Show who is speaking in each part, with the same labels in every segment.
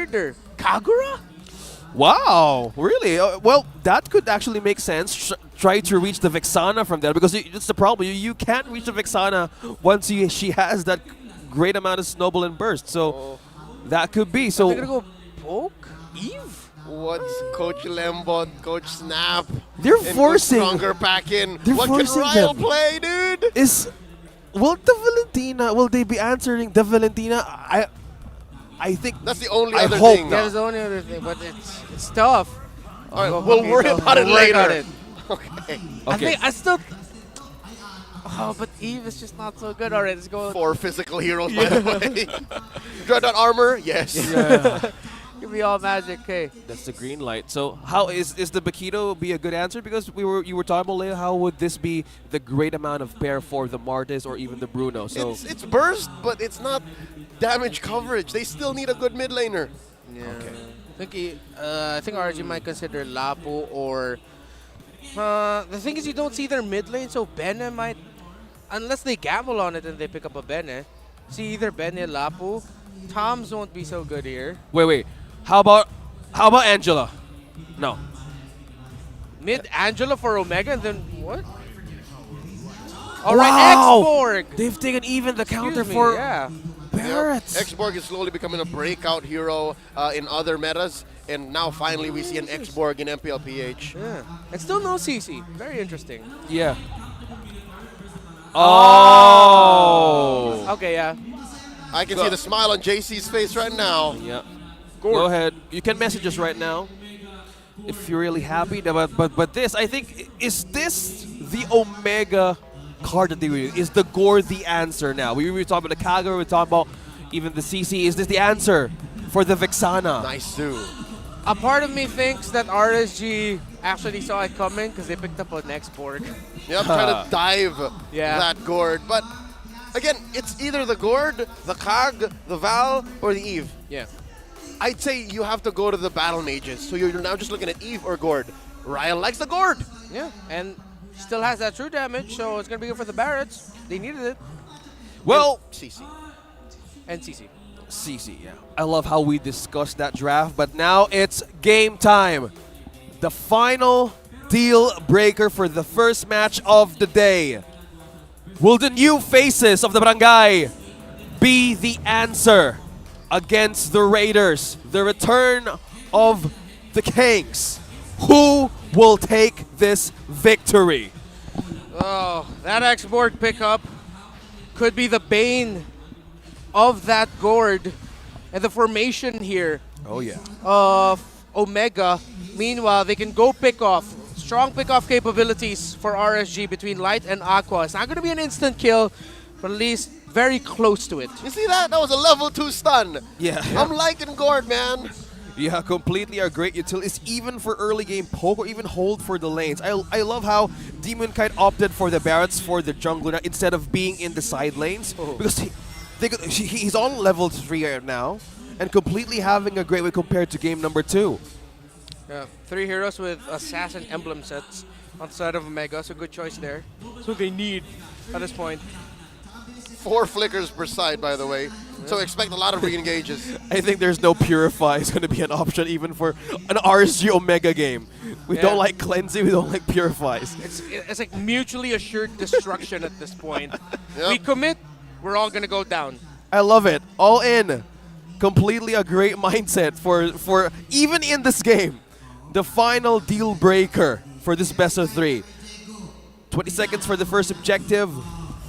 Speaker 1: weirder. Kagura?
Speaker 2: Wow, really? Well, that could actually make sense. Try to reach the Vexana from there because it's the problem. You can't reach the Vexana once she has that great amount of snowball and burst. So that could be.
Speaker 1: So
Speaker 2: So
Speaker 1: they're gonna go poke Eve?
Speaker 3: What's Coach Lembot, Coach Snap?
Speaker 2: they're
Speaker 3: and
Speaker 2: forcing.
Speaker 3: Coach Stronger back in.
Speaker 2: They're
Speaker 3: What can
Speaker 2: forcing
Speaker 3: Ryle
Speaker 2: them.
Speaker 3: play, dude?
Speaker 2: Will they be answering the Valentina? I think
Speaker 3: That's the only
Speaker 2: I
Speaker 3: other
Speaker 2: hope
Speaker 3: thing.
Speaker 2: not.
Speaker 1: Yeah, that's the only other thing, but it's tough.
Speaker 3: All right,
Speaker 1: Oh,
Speaker 3: we'll
Speaker 1: okay,
Speaker 3: worry
Speaker 1: so
Speaker 3: about it
Speaker 1: we'll work
Speaker 3: later.
Speaker 1: on it.
Speaker 3: Okay.
Speaker 1: I
Speaker 2: Okay.
Speaker 1: think I still. Oh, but Eve is just not so good. All right, let's go.
Speaker 3: 4 physical heroes, by the way. Dreadnought armor, yes.
Speaker 1: Give me all magic, okay.
Speaker 2: That's the green light. So how is the Bakito be a good answer? Because you were talking about Leo, how would this be the great amount of pair for the Martes or even the Bruno? So
Speaker 3: It's burst, but it's not damage coverage. They still need a good mid laner.
Speaker 1: Yeah. I think RG might consider Lapu or. The thing is, you don't see their mid lane, so Bene might. Unless they gamble on it and they pick up a Bene. See either Bene, Lapu. Toms won't be so good here.
Speaker 2: wait. How about Angela? No.
Speaker 1: Mid Angela for Omega, and then what? All right,
Speaker 2: Wow!
Speaker 1: X-Borg.
Speaker 2: They've taken even the counter
Speaker 1: Excuse me,
Speaker 2: for
Speaker 1: yeah.
Speaker 2: Barretts.
Speaker 3: X-Borg is slowly becoming a breakout hero in other metas, and now finally we see an X-Borg in MPLPH.
Speaker 1: Yeah. And still no CC. Very interesting.
Speaker 2: Yeah. Oh.
Speaker 1: Okay, yeah.
Speaker 3: I can see the smile on JC's face right now.
Speaker 2: Yeah. Go ahead. You can message us right now if you're really happy. But this, I think, is this the Omega card that they use? Is the Gore the answer now? We were talking about the Kagura, we were talking about even the CC. Is this the answer for the Vexana?
Speaker 3: Nice too.
Speaker 1: A part of me thinks that RSG actually saw it coming because they picked up an X-Borg.
Speaker 3: Yep, trying to dive
Speaker 1: Yeah.
Speaker 3: that Gord. But again, it's either the Gord, the Kag, the Val, or the Eve.
Speaker 1: Yeah.
Speaker 3: I'd say you have to go to the battle mages. So you're now just looking at Eve or Gord. Ryle likes the Gord.
Speaker 1: Yeah. And still has that true damage, so it's going to be good for the Barretts. They needed it.
Speaker 2: Well,
Speaker 3: CC.
Speaker 1: And CC.
Speaker 2: CC, yeah. I love how we discussed that draft, but now it's game time. The final deal breaker for the first match of the day. Will the new faces of the barangay be the answer against the Raiders? The return of the Kings. Who will take this victory?
Speaker 1: Oh, that X-Borg pickup could be the bane of that Gord and the formation here
Speaker 2: Oh, yeah.
Speaker 1: of Omega. Meanwhile, they can go pick off. Strong pick-off capabilities for RSG between Light and Aqua. It's not going to be an instant kill, but at least very close to it.
Speaker 3: You see that? That was a level 2 stun.
Speaker 2: Yeah.
Speaker 3: I'm liking Gord, man.
Speaker 2: Yeah, completely are great utilities, even for early game poke or even hold for the lanes. I love how Demon Kite opted for the Barretts for the jungler instead of being in the side lanes. Because he's on level 3 right now and completely having a great way compared to game number 2.
Speaker 1: Yeah, 3 heroes with assassin emblem sets on the side of Omega, so good choice there. So they need at this point.
Speaker 3: 4 flickers per side, by the way. So expect a lot of re-engages.
Speaker 2: I think there's no Purify is going to be an option even for an RSG Omega game. We
Speaker 1: Yeah.
Speaker 2: don't like cleansing, we don't like Purifies.
Speaker 1: It's like mutually assured destruction at this point.
Speaker 3: Yep.
Speaker 1: We commit, we're all gonna go down.
Speaker 2: I love it. All in. Completely a great mindset for even in this game. The final deal breaker for this best of 3. 20 seconds for the first objective.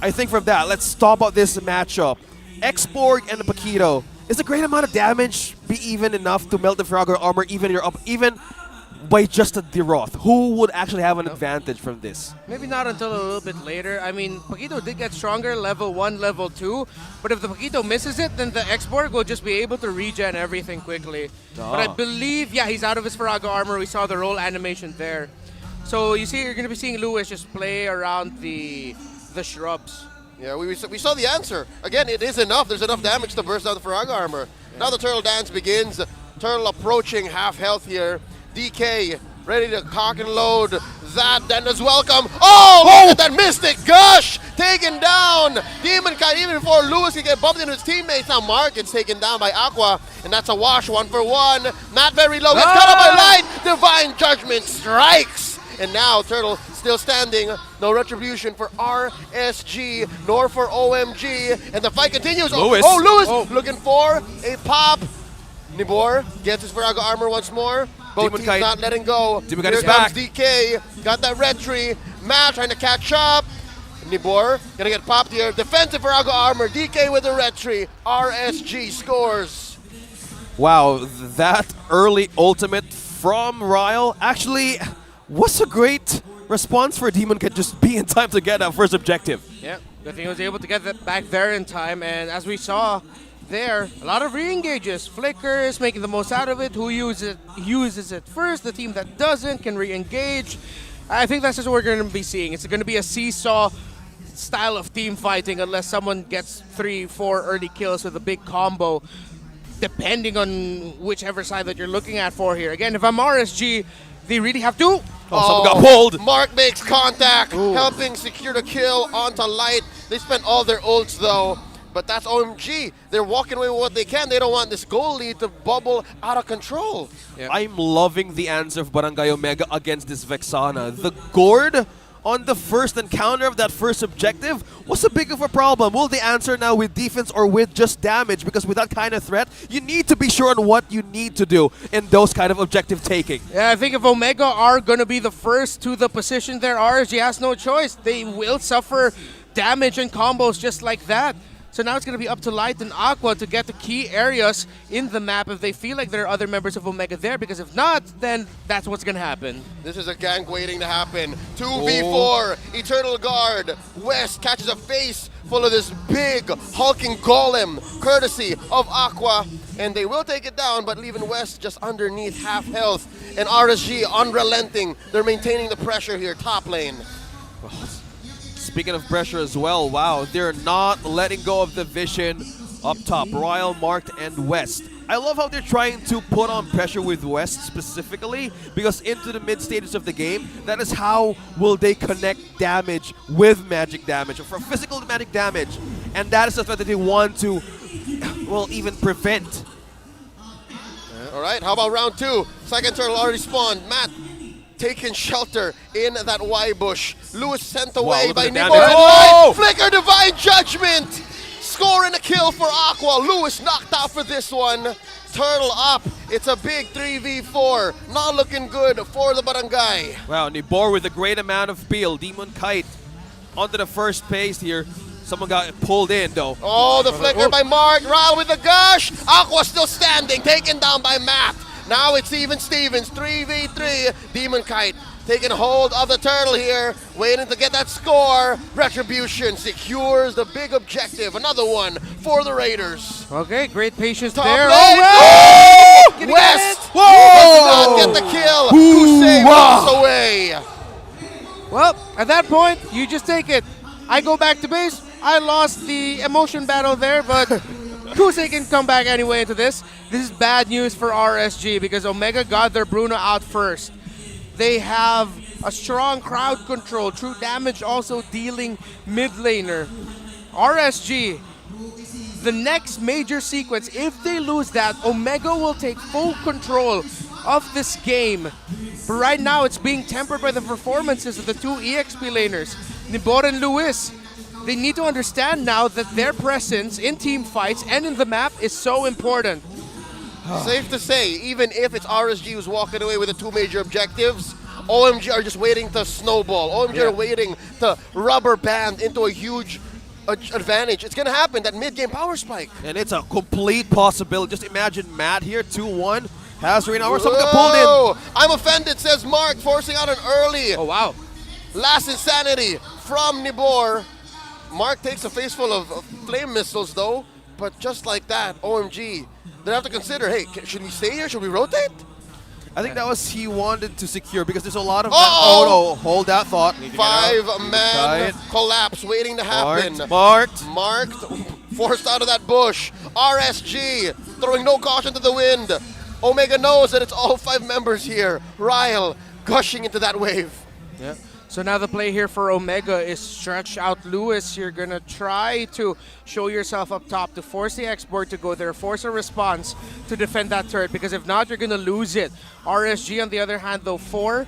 Speaker 2: I think from that, let's talk about this matchup. X-Borg and the Paquito. Is a great amount of damage be even enough to melt the Frogger armor even by just a Deroth? Who would actually have an advantage from this?
Speaker 1: Maybe not until a little bit later. I mean, Paquito did get stronger, level 1, level 2. But if the Paquito misses it, then the X-Borg will just be able to regen everything quickly. But I believe, yeah, he's out of his Faraga armor. We saw the roll animation there. So you see, you're going to be seeing Lewis just play around the shrubs.
Speaker 3: Yeah, we saw the answer. Again, it is enough. There's enough damage to burst out the Faraga armor. Now the Turtle Dance begins. Turtle approaching half health here. DK ready to cock and load that. Then is welcome. Oh, look at that Mystic Gush taken down. Demon Kite, even before Lewis can get bumped into his teammates. Now Mark gets taken down by Aqua, and that's a wash, 1-for-1. Not very low, gets cut off by Light. Divine Judgment strikes. And now Turtle still standing. No retribution for RSG, nor for OMG. And the fight continues.
Speaker 2: Lewis.
Speaker 3: Lewis looking for a pop. Nibor gets his Virago armor once more. Both
Speaker 2: Demon
Speaker 3: teams
Speaker 2: Kite.
Speaker 3: not letting go.
Speaker 2: Demon Kite
Speaker 3: Here
Speaker 2: is back.
Speaker 3: comes DK. Got that red tree. Matt trying to catch up. Nibor gonna get popped here. Defensive Virago armor. DK with the red tree. RSG scores.
Speaker 2: Wow, that early ultimate from Ryle actually was a great response for Demon Kite, just be in time to get that first objective.
Speaker 1: Yeah, good thing he was able to get that back there in time, and as we saw there, a lot of re-engages. Flickers making the most out of it. Who uses it first? The team that doesn't can re-engage. I think that's just what we're going to be seeing. It's going to be a seesaw style of team fighting unless someone gets 3-4 early kills with a big combo, depending on whichever side that you're looking at for here. Again, if I'm RSG, they really have to.
Speaker 2: Someone got pulled.
Speaker 3: Mark makes contact, helping secure the kill onto Light. They spent all their ults though, but that's OMG. They're walking away with what they can. They don't want this goal lead to bubble out of control.
Speaker 1: Yeah.
Speaker 2: I'm loving the answer of Barangay Omega against this Vexana. The gourd on the first encounter of that first objective was a big of a problem. Will they answer now with defense or with just damage? Because with that kind of threat, you need to be sure on what you need to do in those kind of objective taking.
Speaker 1: Yeah, I think if Omega are going to be the first to the position there, RSG has no choice. They will suffer damage and combos just like that. So now it's going to be up to Light and Aqua to get the key areas in the map if they feel like there are other members of Omega there, because if not, then that's what's going to happen.
Speaker 3: This is a gank waiting to happen. 2v4, Eternal Guard. West catches a face full of this big hulking golem, courtesy of Aqua. And they will take it down, but leaving West just underneath half health. And RSG unrelenting. They're maintaining the pressure here, top lane.
Speaker 2: Speaking of pressure as well, wow, they're not letting go of the vision up top. Royal, Marked, and West. I love how they're trying to put on pressure with West specifically, because into the mid stages of the game, that is how will they connect damage with magic damage, or for physical magic damage. And that is the threat that they want to, well, even prevent.
Speaker 3: All right, how about round 2? Second turtle already spawned. Matt taking shelter in that Y bush. Lewis sent away
Speaker 2: look
Speaker 3: by
Speaker 2: at the
Speaker 3: Nibor.
Speaker 2: damage.
Speaker 3: And
Speaker 2: Oh!
Speaker 3: Light. Flicker Divine Judgment. Scoring a kill for Aqua. Lewis knocked out for this one. Turtle up. It's a big 3v4. Not looking good for the Barangay.
Speaker 2: Wow, Nibor with a great amount of peel. Demon Kite onto the first pace here. Someone got pulled in though.
Speaker 3: Oh, the flicker by Mark. Ryle with the gush. Aqua still standing. Taken down by Matt. Now it's even Stevens, 3v3. Demon Kite taking hold of the turtle here, waiting to get that score. Retribution secures the big objective. Another one for the Raiders.
Speaker 1: Okay, great patience
Speaker 3: Top
Speaker 1: there.
Speaker 3: lane.
Speaker 1: Oh,
Speaker 3: Woo! West
Speaker 2: Whoa!
Speaker 3: does not get the kill. Hussein walks away.
Speaker 1: Well, at that point, you just take it. I go back to base. I lost the emotion battle there, but Kusei can come back anyway into this. This is bad news for RSG because Omega got their Bruno out first. They have a strong crowd control, true damage also dealing mid laner. RSG, the next major sequence, if they lose that, Omega will take full control of this game. But right now, it's being tempered by the performances of the two EXP laners, Nibor and Lewis. They need to understand now that their presence in team fights and in the map is so important.
Speaker 3: Safe to say, even if it's RSG who's walking away with the two major objectives, OMG are just waiting to snowball. OMG are waiting to rubber band into a huge advantage. It's going to happen, that mid-game power spike.
Speaker 2: And it's a complete possibility. Just imagine Matt here, 2-1. Has Rena or someone got pulled in.
Speaker 3: I'm offended, says Mark, forcing out an early.
Speaker 1: Oh, wow.
Speaker 3: Last insanity from Nibor. Mark takes a face full of flame missiles, though. But just like that, OMG, they have to consider, hey, should we stay here? Should we rotate?
Speaker 2: I think that was he wanted to secure because there's a lot of...
Speaker 3: Uh-oh!
Speaker 2: Oh, no, hold that thought. Need to get out.
Speaker 3: 5-man collapse waiting to happen.
Speaker 2: Marked.
Speaker 3: Marked, forced out of that bush. RSG throwing no caution to the wind. Omega knows that it's all 5 members here. Ryle gushing into that wave.
Speaker 1: Yeah. So now the play here for Omega is stretch out Lewis. You're going to try to show yourself up top to force the export to go there, force a response to defend that turret, because if not, you're going to lose it. RSG, on the other hand, though, 4v4.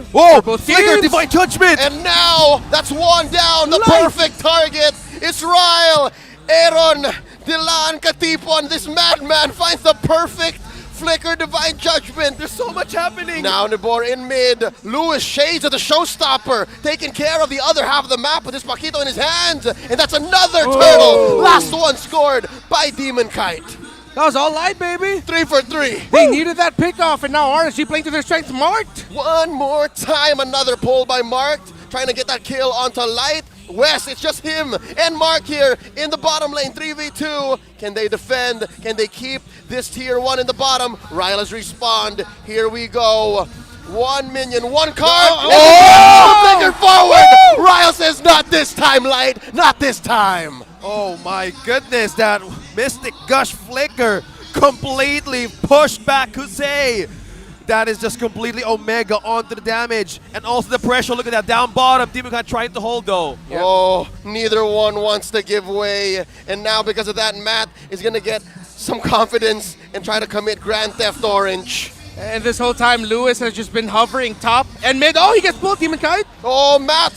Speaker 2: Whoa!
Speaker 1: for both
Speaker 2: Flicker,
Speaker 1: teams.
Speaker 2: Divine Judgment!
Speaker 3: And now, that's one down. The
Speaker 1: Life.
Speaker 3: perfect target. It's Ryle. Aaron Dilan Katipon. This madman finds the perfect flicker, Divine Judgment.
Speaker 2: There's so much happening!
Speaker 3: Now Nibor in mid. Lewis shades of the showstopper, taking care of the other half of the map with his Paquito in his hands. And that's another turtle. Last one scored by Demon Kite.
Speaker 1: That was all light, baby.
Speaker 3: 3 for 3.
Speaker 1: They needed that pickoff, and now RSG playing to their strength. Marked.
Speaker 3: One more time, another pull by Marked, trying to get that kill onto Light. West, it's just him and Mark here in the bottom lane, 3v2. Can they defend? Can they keep this tier 1 in the bottom? Ryle has respawned. Here we go. 1 minion, 1 card. Flicker forward. Ryle says, not this time, Light. Not this time.
Speaker 2: Oh my goodness, that Mystic Gush Flicker completely pushed back Kusei. That is just completely Omega onto the damage. And also the pressure, look at that, down bottom. Demon Kite trying to hold though.
Speaker 1: Yep.
Speaker 3: Oh, neither one wants to give way. And now because of that, Matt is going to get some confidence and try to commit Grand Theft Orange.
Speaker 1: And this whole time, Lewis has just been hovering top and mid. Oh, he gets pulled, Demon Kite.
Speaker 3: Oh, Matt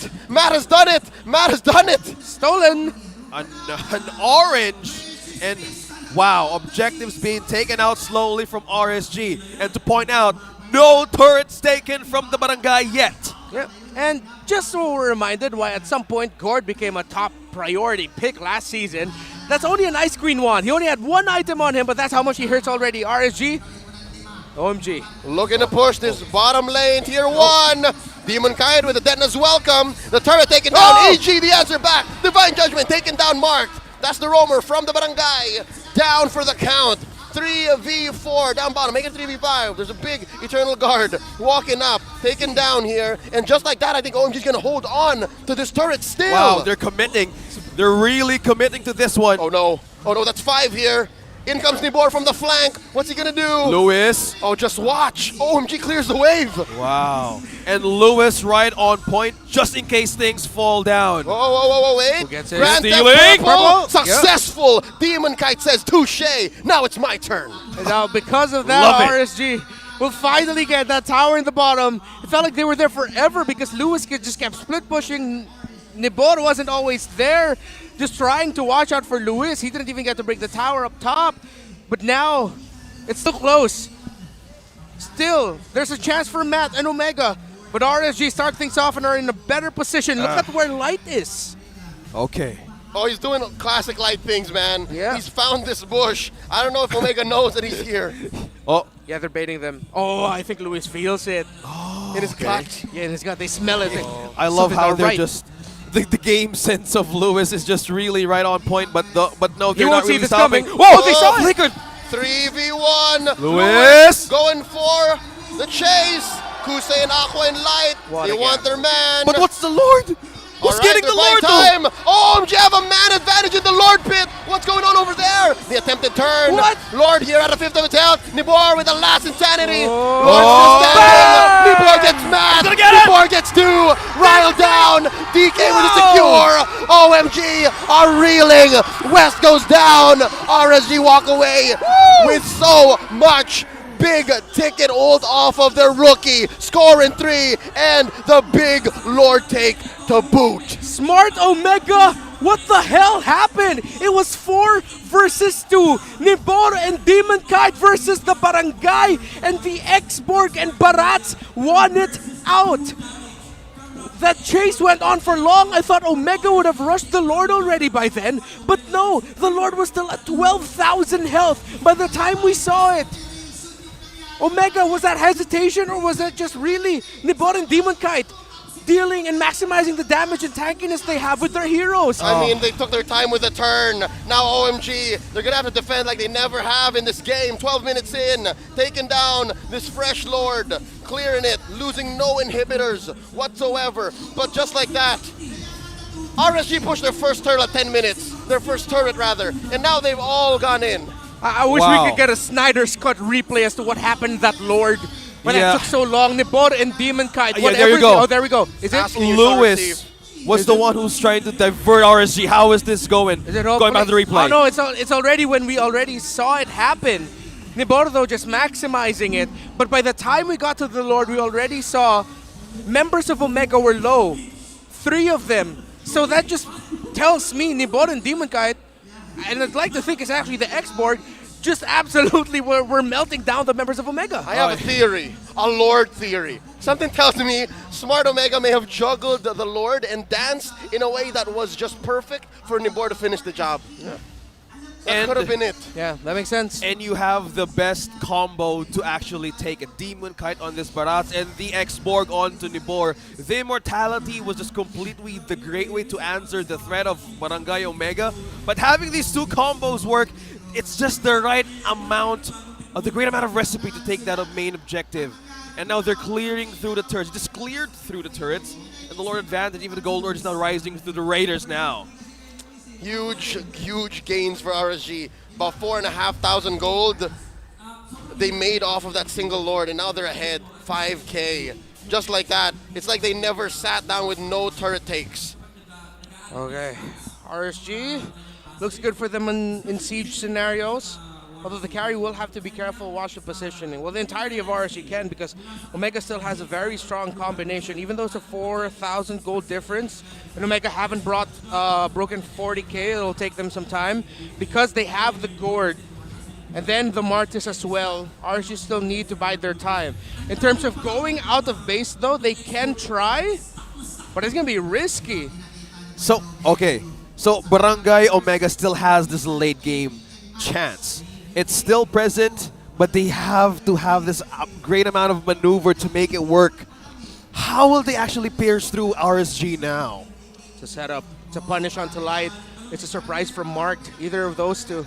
Speaker 3: has done it. Matt has done it.
Speaker 1: Stolen.
Speaker 2: An orange. And wow, objectives being taken out slowly from RSG. And to point out, no turrets taken from the barangay yet.
Speaker 1: Yeah. And just so we're reminded why at some point Gord became a top priority pick last season, that's only an ice green one. He only had one item on him, but that's how much he hurts already. RSG, OMG.
Speaker 3: Looking to push this bottom lane, tier 1. Demon Kite with the Detna's welcome. The turret taken down.
Speaker 1: Oh!
Speaker 3: EG the answer back. Divine Judgment taken down, Marked. That's the roamer from the barangay. Down for the count. 3v4 down bottom. Make it 3v5. There's a big Eternal Guard walking up, taken down here. And just like that, I think OMG's going to hold on to this turret still.
Speaker 2: Wow, they're committing. They're really committing to this one.
Speaker 3: Oh no, that's 5 here. In comes Nibor from the flank. What's he gonna do?
Speaker 2: Lewis.
Speaker 3: Oh, just watch. OMG clears the wave.
Speaker 2: Wow. And Lewis right on point just in case things fall down.
Speaker 3: Whoa, wait.
Speaker 1: Who gets it?
Speaker 3: Grand Theft
Speaker 2: Stealing.
Speaker 3: Purple.
Speaker 1: Purple.
Speaker 3: Successful. Demon Kite says touche. Now it's my turn.
Speaker 1: And now because of that,
Speaker 2: Love it.
Speaker 1: RSG will finally get that tower in the bottom. It felt like they were there forever because Lewis just kept split pushing. Nibor wasn't always there, just trying to watch out for Lewis. He didn't even get to break the tower up top. But now, it's still close. Still, there's a chance for Matt and Omega. But RSG start things off and are in a better position. Look at where Light is.
Speaker 2: Okay.
Speaker 3: Oh, he's doing classic Light things, man.
Speaker 1: Yeah.
Speaker 3: He's found this bush. I don't know if Omega knows that he's here.
Speaker 2: Oh,
Speaker 1: Yeah, they're baiting them. Oh, I think Lewis feels it.
Speaker 3: In his gut.
Speaker 1: Yeah, in his gut. They smell it.
Speaker 2: I love
Speaker 1: Something
Speaker 2: how
Speaker 1: not
Speaker 2: they're
Speaker 1: right.
Speaker 2: just the game sense of Lewis is just really right on point, but no,
Speaker 1: He
Speaker 2: they're
Speaker 1: won't
Speaker 2: not
Speaker 1: see
Speaker 2: really
Speaker 1: this
Speaker 2: stopping.
Speaker 1: coming.
Speaker 2: Whoa,
Speaker 1: they saw it.
Speaker 2: Flickered.
Speaker 3: 3v1.
Speaker 2: Lewis.
Speaker 3: Going for the chase. Kusei and Aqua and Light.
Speaker 1: What
Speaker 3: They
Speaker 1: again?
Speaker 3: want their man.
Speaker 2: But what's the Lord? Who's
Speaker 3: Alright,
Speaker 2: getting
Speaker 3: they're
Speaker 2: the Lord
Speaker 3: buying
Speaker 2: though?
Speaker 3: time. Oh, OMG have a man advantage in the Lord pit. What's going on over there? The attempted turn.
Speaker 1: What?
Speaker 3: Lord here at a fifth of his health. Nibor with the last insanity.
Speaker 1: Oh.
Speaker 3: Lord still standing. Nibor gets mad.
Speaker 2: gonna get it.
Speaker 3: Nibor gets 2. Ryle down. DK with a secure. OMG are reeling. West goes down. RSG walk away with so much big ticket ult off of their rookie. Score in 3 and the big Lord take to boot.
Speaker 1: Smart Omega! What the hell happened? It was 4 versus 2. Nibor and Demon Kite versus the Barangay, and the Xborg and Barats won it out. That chase went on for long. I thought Omega would have rushed the Lord already by then, but no, the Lord was still at 12,000 health by the time we saw it. Omega, was that hesitation or was that just really Nibor and Demon Kite dealing and maximizing the damage and tankiness they have with their heroes?
Speaker 3: I mean, they took their time with the turn. Now OMG, they're gonna have to defend like they never have in this game. 12 minutes in, taking down this fresh Lord, clearing it, losing no inhibitors whatsoever. But just like that, RSG pushed their first turret at 10 minutes. Their first turret rather, and now they've all gone in.
Speaker 1: I wish
Speaker 2: Wow.
Speaker 1: we could get a Snyder's Cut replay as to what happened to that Lord. But
Speaker 2: Yeah.
Speaker 1: that took so long. Nibor and Demon Kite.
Speaker 2: Yeah,
Speaker 1: Whatever
Speaker 2: there you go.
Speaker 1: Oh, there we go. Is it?
Speaker 3: Asking you to
Speaker 2: Lewis
Speaker 3: receive.
Speaker 2: was
Speaker 1: Is
Speaker 2: the
Speaker 1: it-
Speaker 2: one who's trying to divert RSG. How is this going?
Speaker 1: Is it all
Speaker 2: Going back to the replay.
Speaker 1: Oh no, it's already when we already saw it happen. Nibor though just maximizing it. But by the time we got to the Lord, we already saw members of Omega were low. 3 of them. So that just tells me Nibor and Demon Kite, and I'd like to think it's actually the X-Borg, just absolutely were melting down the members of Omega.
Speaker 3: I have a theory, a Lord theory. Something tells me Smart Omega may have juggled the Lord and danced in a way that was just perfect for Nibor to finish the job. That
Speaker 2: And-
Speaker 3: could have been it.
Speaker 1: Yeah, that makes sense.
Speaker 2: And you have the best combo to actually take a Demon Kite on this Barats and the X-Borg onto Nibor. The Immortality was just completely the great way to answer the threat of Barangay Omega. But having these 2 combos work, it's just the right amount of the great amount of recipe to take that main objective. And now they're clearing through the turrets. Just cleared through the turrets. And the Lord advantage, even the Gold Lord is now rising through the Raiders now.
Speaker 3: Huge gains for RSG. About 4,500 gold they made off of that single Lord, and now they're ahead 5K. Just like that. It's like they never sat down with no turret takes.
Speaker 1: Okay, RSG looks good for them in siege scenarios. Although the carry will have to be careful, watch the positioning. Well, the entirety of RSG can, because Omega still has a very strong combination. Even though it's a 4,000 gold difference, and Omega haven't brought broken 40k, it'll take them some time. Because they have the Gourd, and then the Martis as well, RSG still need to bide their time. In terms of going out of base though, they can try, but it's gonna be risky.
Speaker 2: So, okay. So, Barangay Omega still has this late game chance. It's still present, but they have to have this great amount of maneuver to make it work. How will they actually pierce through RSG now?
Speaker 1: To set up, to punish onto Light. It's a surprise from Marked, either of those two.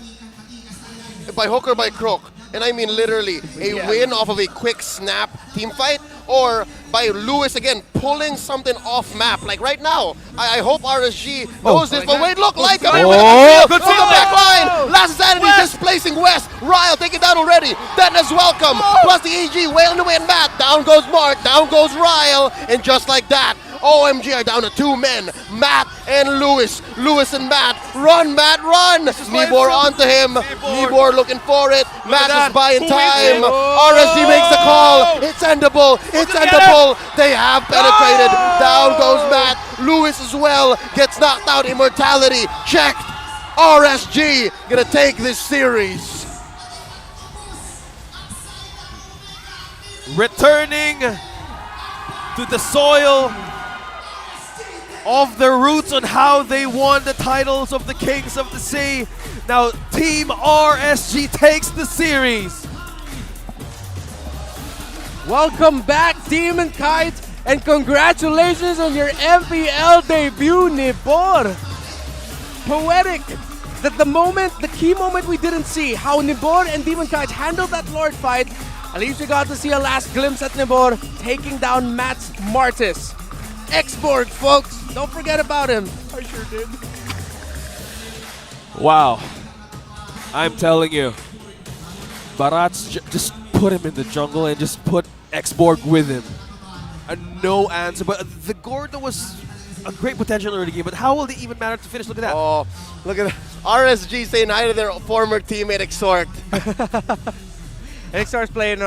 Speaker 3: By hook or by crook. And I mean literally a
Speaker 1: Yeah.
Speaker 3: win off of a quick snap team fight, or by Lewis again pulling something off map. Like right now, I hope RSG knows this.
Speaker 1: like
Speaker 3: But
Speaker 1: that.
Speaker 3: wait, look, like
Speaker 2: Oh,
Speaker 3: good
Speaker 2: good
Speaker 3: from the back line.
Speaker 1: Oh.
Speaker 3: Last Sanity displacing West. Ryle taken down already. Dennis welcome. Plus the EG wailing away and Matt. Down goes Mark. Down goes Ryle. And just like that, OMG are down to 2 men. Matt and Lewis. Lewis and Matt. Run, Matt, run. Nibor onto him. Nibor looking for it. Matt
Speaker 2: that.
Speaker 3: is buying
Speaker 2: Who
Speaker 3: time.
Speaker 2: wins it?
Speaker 3: RSG makes the call. It's endable. It's endable. They have penetrated. Down goes Matt. Lewis as well gets knocked out. Immortality checked. RSG gonna take this series.
Speaker 2: Returning to the soil of the roots on how they won the titles of the Kings of the Sea. Now, Team RSG takes the series.
Speaker 1: Welcome back, Demon Kite, and congratulations on your MPL debut, Nibor. Poetic. That the key moment we didn't see, how Nibor and Demon Kite handled that Lord fight. At least we got to see a last glimpse at Nibor taking down Matt's Martis. X-Borg, folks. Don't forget about him. I sure did.
Speaker 2: Wow. I'm telling you, Barats just put him in the jungle and just put X-Borg with him. And no answer. But the Gordon was a great potential early game, but how will they even manage to finish? Look at that.
Speaker 3: Oh, look at that. RSG saying hi to their former teammate Exhort.
Speaker 1: And he starts playing